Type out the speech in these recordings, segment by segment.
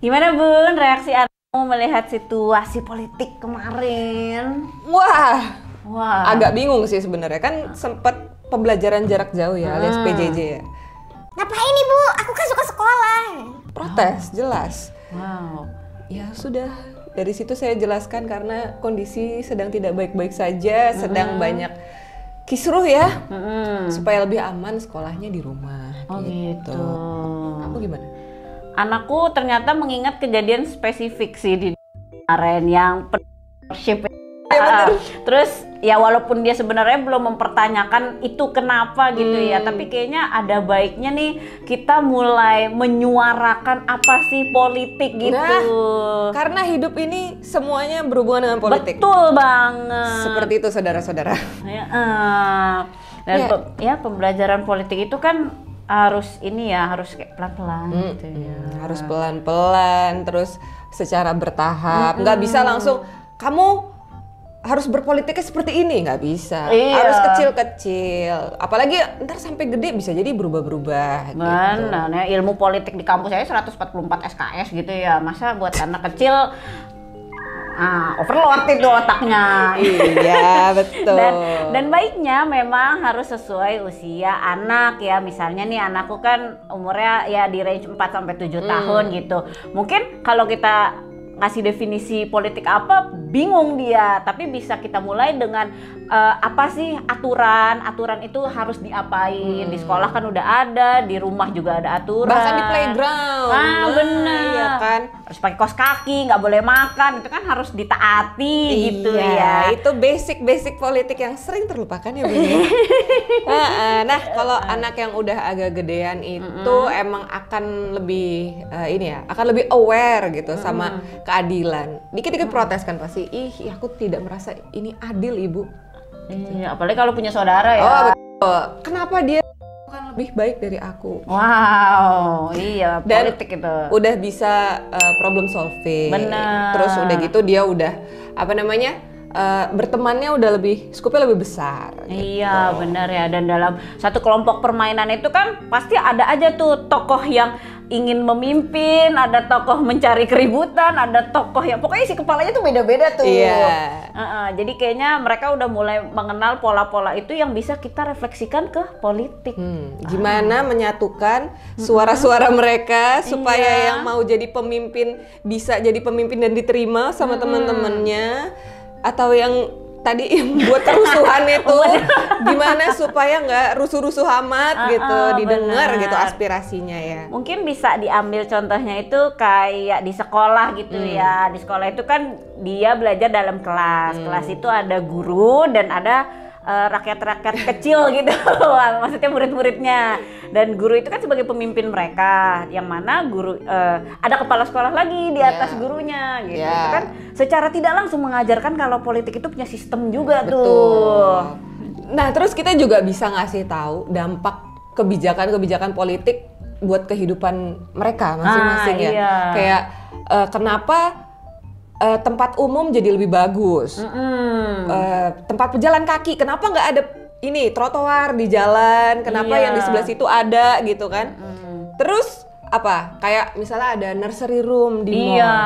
Gimana Bun, reaksi Anu melihat situasi politik kemarin? Wah, Wah. agak bingung sih sebenarnya. Kan sempat pembelajaran jarak jauh ya, alias PJJ ya. Ngapain Ibu? Aku kan suka sekolah. Protes, jelas. Wow. Ya sudah, dari situ saya jelaskan karena kondisi sedang tidak baik-baik saja, sedang banyak kisruh ya. Supaya lebih aman sekolahnya di rumah. Oh gitu. Kamu gimana? Anakku ternyata mengingat kejadian spesifik sih di kemarin yang ship. Terus ya walaupun dia sebenarnya belum mempertanyakan itu kenapa gitu ya, tapi kayaknya ada baiknya nih kita mulai menyuarakan apa sih politik gitu. Nah, karena hidup ini semuanya berhubungan dengan politik. Betul banget. Seperti itu saudara-saudara. Ya, dan pembelajaran politik itu kan harus ini ya, harus kayak pelan-pelan gitu ya. Harus pelan-pelan, terus secara bertahap. Nggak bisa langsung kamu harus berpolitiknya seperti ini, nggak bisa. Iya. Harus kecil-kecil. Apalagi ntar sampai gede bisa jadi berubah-berubah. Mana ya, ilmu politik di kampus saya 144 SKS gitu ya. Masa buat anak kecil overload itu otaknya. Iya, betul. Dan baiknya memang harus sesuai usia anak ya. Misalnya nih anakku kan umurnya ya di range 4 sampai 7 tahun gitu. Mungkin kalau kita ngasih definisi politik apa bingung dia, tapi bisa kita mulai dengan apa sih aturan itu harus diapain. Di sekolah kan udah ada, di rumah juga ada aturan, bahkan di playground. Bener, iya kan, harus pakai kaos kaki, nggak boleh makan, itu kan harus ditaati gitu ya. Itu basic politik yang sering terlupakan ya Bun. Nah kalau anak yang udah agak gedean itu emang akan lebih akan lebih aware gitu sama keadilan. Dikit-dikit protes kan pasti, ih aku tidak merasa ini adil ibu. Iya, apalagi kalau punya saudara ya. Oh betul. Kenapa dia bukan lebih baik dari aku? Wow, iya, Dan politik itu. Udah bisa problem solving. Benar. Terus udah gitu dia udah bertemannya udah skupnya lebih besar. Iya, benar ya. Dan dalam satu kelompok permainan itu kan pasti ada aja tuh tokoh yang ingin memimpin, ada tokoh mencari keributan, ada tokoh yang pokoknya isi kepalanya tuh beda-beda tuh. Iya. Jadi kayaknya mereka udah mulai mengenal pola-pola itu yang bisa kita refleksikan ke politik. Gimana menyatukan suara-suara mereka supaya yang mau jadi pemimpin bisa jadi pemimpin dan diterima sama teman-temannya, atau yang tadi yang buat kerusuhan itu gimana supaya nggak rusuh-rusuh amat gitu, didengar gitu aspirasinya ya. Mungkin bisa diambil contohnya itu kayak di sekolah gitu ya. Di sekolah itu kan dia belajar dalam kelas. Kelas itu ada guru dan ada rakyat-rakyat kecil gitu. Maksudnya murid-muridnya. Dan guru itu kan sebagai pemimpin mereka, yang mana guru ada kepala sekolah lagi di atas gurunya gitu. Itu kan secara tidak langsung mengajarkan kalau politik itu punya sistem juga. Betul. Tuh. Nah, terus kita juga bisa ngasih tahu dampak kebijakan politik buat kehidupan mereka masing-masing ya. Iya. Kayak kenapa tempat umum jadi lebih bagus, tempat pejalan kaki kenapa nggak ada ini trotoar di jalan, kenapa yang di sebelah situ ada gitu kan. Terus apa, kayak misalnya ada nursery room di mall. Iya,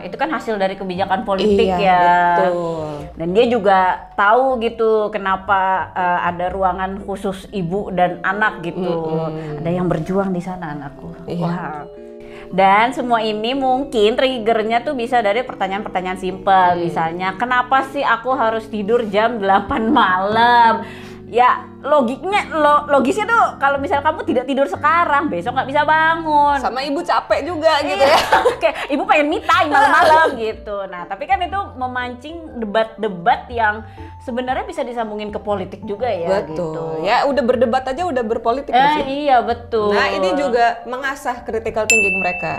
itu kan hasil dari kebijakan politik ya. Betul. Dan dia juga tahu gitu kenapa ada ruangan khusus ibu dan anak gitu. Ada yang berjuang di sana anakku. Wah. Dan semua ini mungkin triggernya tuh bisa dari pertanyaan-pertanyaan simpel. Misalnya, kenapa sih aku harus tidur jam 8 malam? Ya logisnya tuh kalau misal kamu tidak tidur sekarang, besok nggak bisa bangun. Sama ibu capek juga gitu ya. Kayak ibu pengen me time malam-malam gitu. Nah tapi kan itu memancing debat-debat yang sebenarnya bisa disambungin ke politik juga ya. Betul. Gitu. Ya udah berdebat aja udah berpolitik sih. Iya betul. Nah ini juga mengasah critical thinking mereka.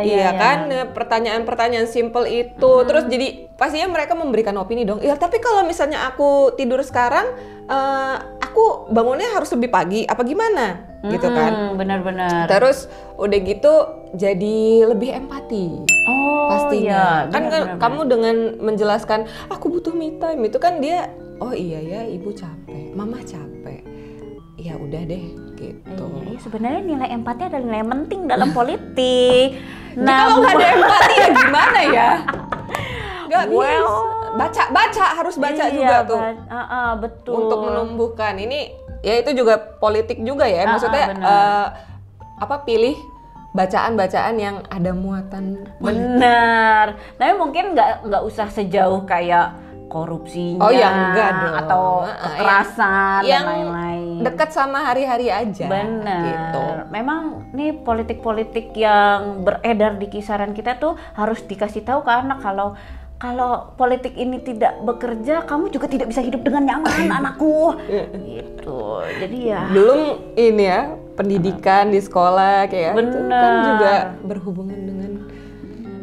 Iya kan, pertanyaan-pertanyaan simple itu. Terus jadi pastinya mereka memberikan opini dong. Ya tapi kalau misalnya aku tidur sekarang, aku bangunnya harus lebih pagi apa gimana gitu kan. Benar-benar. Terus udah gitu jadi lebih empati. Pastinya iya, kan benar. kamu dengan menjelaskan aku butuh me time itu kan dia, oh iya ya ibu capek, mama capek, ya udah deh gitu. Iya, sebenarnya nilai empati adalah nilai yang penting dalam politik. Kalau nggak ada empati ya gimana ya? Nggak bisa. Baca harus baca juga tuh. Betul. Untuk menumbuhkan ini, ya itu juga politik juga ya. Maksudnya pilih bacaan-bacaan yang ada muatan. Bener. Tapi mungkin nggak usah sejauh kayak korupsinya. Oh ya enggak dong. Atau kekerasan dan lain-lain. Dekat sama hari-hari aja. Bener. Gitu. Memang nih politik-politik yang beredar di kisaran kita tuh harus dikasih tahu ke anak kalau politik ini tidak bekerja, kamu juga tidak bisa hidup dengan nyaman, anakku. Gitu. Jadi ya. Belum ini ya, pendidikan di sekolah kayak itu kan juga berhubungan dengan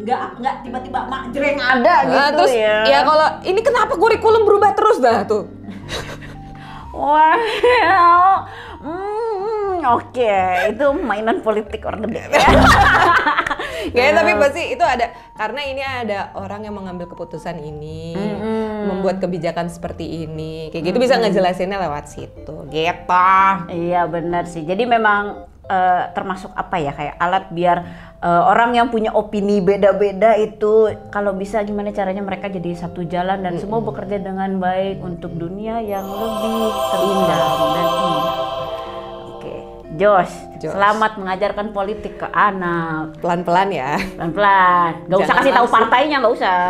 nggak tiba-tiba mak jreng ada gitu terus, ya. Ya kalau ini kenapa kurikulum berubah terus dah tuh? Wah, oke, itu mainan politik orang gede. Tapi pasti itu ada, karena ini ada orang yang mengambil keputusan ini, membuat kebijakan seperti ini, kayak gitu bisa ngejelasinnya lewat situ, gitu. Iya benar sih. Jadi memang termasuk apa ya, kayak alat biar orang yang punya opini beda-beda itu kalau bisa gimana caranya mereka jadi satu jalan dan semua bekerja dengan baik untuk dunia yang lebih terindah dan indah. Oke, Josh, selamat mengajarkan politik ke anak. Pelan-pelan ya. Pelan-pelan. Gak usah kasih tahu partainya, gak usah.